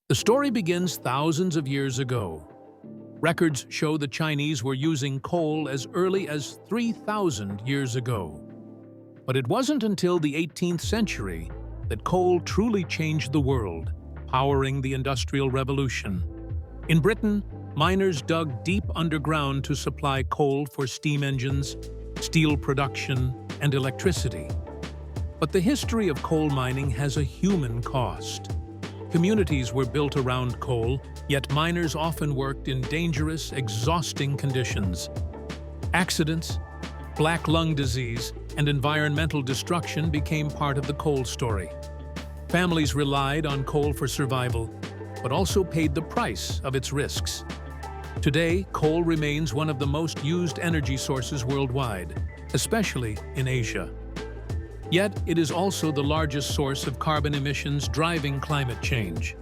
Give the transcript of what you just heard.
The story begins thousands of years ago. Records show the Chinese were using coal as early as 3,000 years ago. But it wasn't until the 18th century that coal truly changed the world, powering the Industrial Revolution. In Britain, miners dug deep underground to supply coal for steam engines, steel production, and electricity. But the history of coal mining has a human cost. Communities were built around coal, yet miners often worked in dangerous, exhausting conditions. Accidents, black lung disease, and environmental destruction became part of the coal story. Families relied on coal for survival, but also paid the price of its risks. Today, coal remains one of the most used energy sources worldwide, especially in Asia. Yet, it is also the largest source of carbon emissions driving climate change.